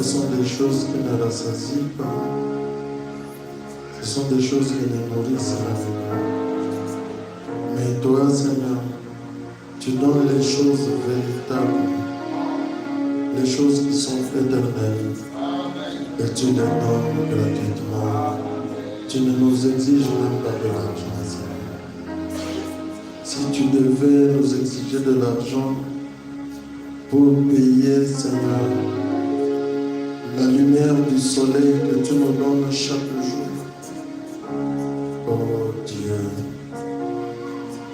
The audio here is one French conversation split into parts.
ce sont des choses qui ne rassasient pas. Ce sont des choses qui ne nourrissent pas. Mais toi, Seigneur, tu donnes les choses véritables, les choses qui sont éternelles, et tu les donnes gratuitement. Tu ne nous exiges même pas de l'argent, Seigneur. Si tu devais nous exiger de l'argent pour payer, Seigneur, la lumière du soleil que tu nous donnes chaque jour, oh Dieu,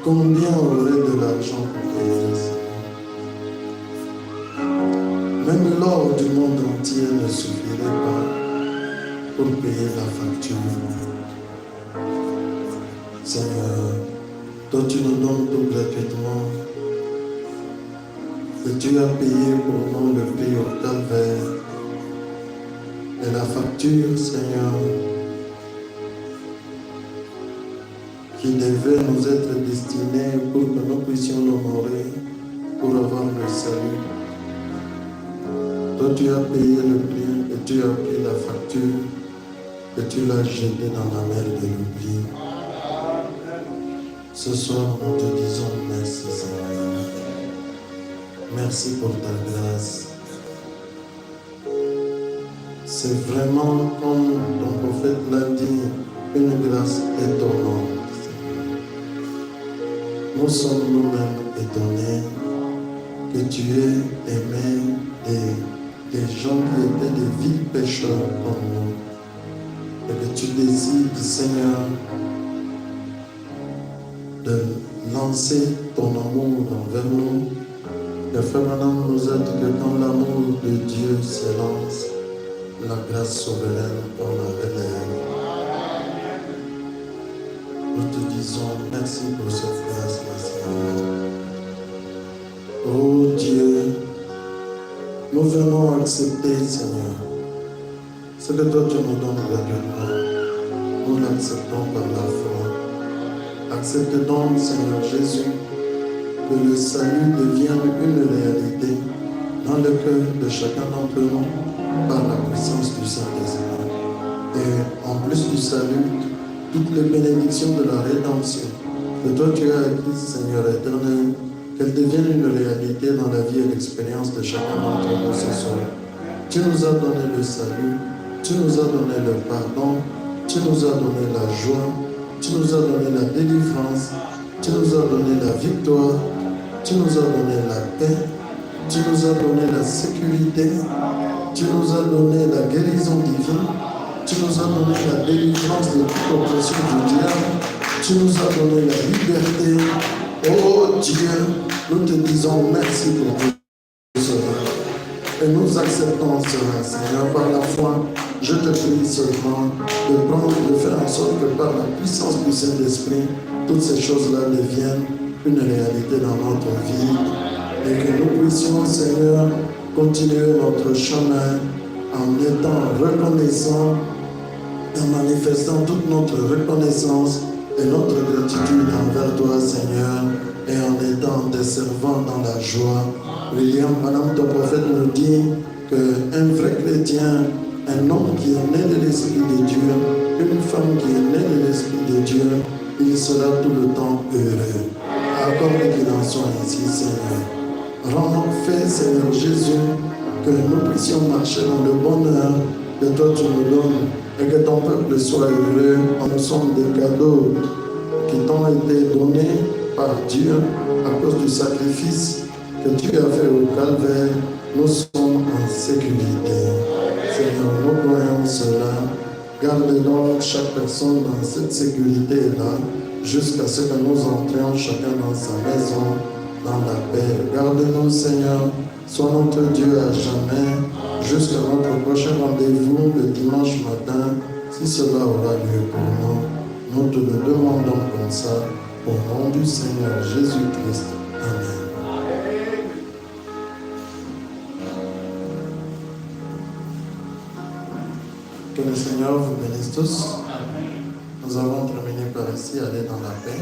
combien aurait de l'argent pour payer, Seigneur? Même l'or du monde entier ne suffirait pas pour payer la facture. Seigneur, toi tu nous donnes tout gratuitement. Et tu as payé pour nous le prix au calvaire. Et la facture, Seigneur, qui devait nous être destinée pour que nous puissions l'honorer, pour avoir le salut. Toi, tu as payé le prix et tu as pris la facture et tu l'as jetée dans la mer de l'oubli. Ce soir, nous te disons merci, Seigneur. Merci pour ta grâce. C'est vraiment comme ton prophète l'a dit, une grâce étonnante. Nous sommes nous-mêmes étonnés que tu aies aimé des gens qui étaient des vils pécheurs comme nous. Et que tu décides, Seigneur, de lancer ton amour envers nous. Le frère Madame nous a dit que quand l'amour de Dieu s'élance, la grâce souveraine on la relève. Nous te disons merci pour cette grâce-là, Seigneur. Oh Dieu, nous venons accepter, Seigneur, ce que toi tu nous donnes gratuitement. Nous l'acceptons par la foi. Accepte donc, Seigneur Jésus, que le salut devienne une réalité dans le cœur de chacun d'entre nous par la puissance du Saint-Esprit. Et en plus du salut, toutes les bénédictions de la rédemption que toi tu as acquises, Seigneur éternel, qu'elles deviennent une réalité dans la vie et l'expérience de chacun d'entre nous ce soir. Tu nous as donné le salut, tu nous as donné le pardon, tu nous as donné la joie, tu nous as donné la délivrance, tu nous as donné la victoire, tu nous as donné la paix, tu nous as donné la sécurité, tu nous as donné la guérison divine, tu nous as donné la délivrance de toute oppression du diable, tu nous as donné la liberté. Oh Dieu, nous te disons merci pour tout cela. Et nous acceptons cela, Seigneur, par la foi. Je te prie seulement de faire en sorte que par la puissance du Saint-Esprit, toutes ces choses-là deviennent une réalité dans notre vie et que nous puissions, Seigneur, continuer notre chemin en étant reconnaissants, en manifestant toute notre reconnaissance et notre gratitude envers toi, Seigneur, et en étant des servants dans la joie. William, Madame, ton prophète nous dit qu'un vrai chrétien, un homme qui est né de l'Esprit de Dieu, une femme qui est née de l'Esprit de Dieu, il sera tout le temps heureux. Accorde qu'il en soit ainsi, Seigneur. Rends fait, Seigneur Jésus, que nous puissions marcher dans le bonheur que toi tu nous donnes et que ton peuple soit heureux. Nous sommes des cadeaux qui t'ont été donnés par Dieu à cause du sacrifice que tu as fait au calvaire. Nous sommes en sécurité. Seigneur, nous croyons cela. Garde donc chaque personne dans cette sécurité-là jusqu'à ce que nous entrions chacun dans sa maison, dans la paix. Garde-nous, Seigneur. Sois notre Dieu à jamais, jusqu'à notre prochain rendez-vous le dimanche matin, si cela aura lieu pour nous. Nous te le demandons comme ça, au nom du Seigneur Jésus-Christ. Amen. Que le Seigneur vous bénisse tous. Nous avons terminé par ici, aller dans la paix.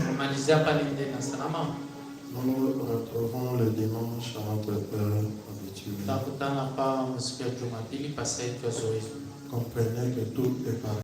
Nous nous retrouvons le dimanche à notre heure habituelle. habitués. Tutakutana pa siku ya Jumapili pa site ya zoezi. Comprenez que tout est par